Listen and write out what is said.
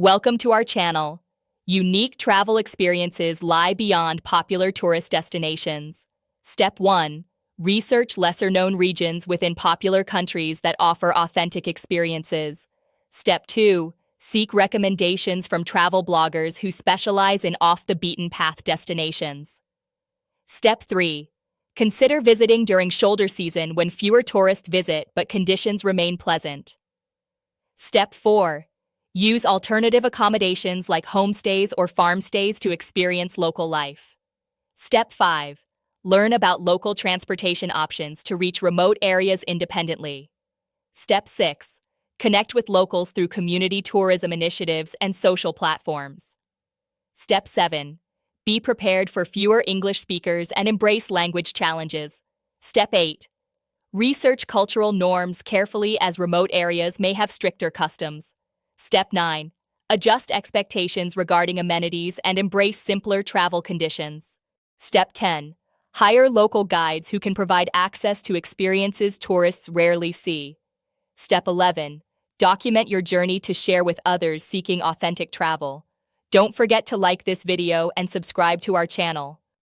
Welcome to our channel. Unique travel experiences lie beyond popular tourist destinations. Step 1. Research lesser-known regions within popular countries that offer authentic experiences. Step 2. Seek recommendations from travel bloggers who specialize in off-the-beaten-path destinations. Step 3. Consider visiting during shoulder season when fewer tourists visit but conditions remain pleasant. Step 4. Use alternative accommodations like homestays or farm stays to experience local life. Step 5. Learn about local transportation options to reach remote areas independently. Step 6. Connect with locals through community tourism initiatives and social platforms. Step 7. Be prepared for fewer English speakers and embrace language challenges. Step 8. Research cultural norms carefully as remote areas may have stricter customs. Step 9. Adjust expectations regarding amenities and embrace simpler travel conditions. Step 10. Hire local guides who can provide access to experiences tourists rarely see. Step 11. Document your journey to share with others seeking authentic travel. Don't forget to like this video and subscribe to our channel.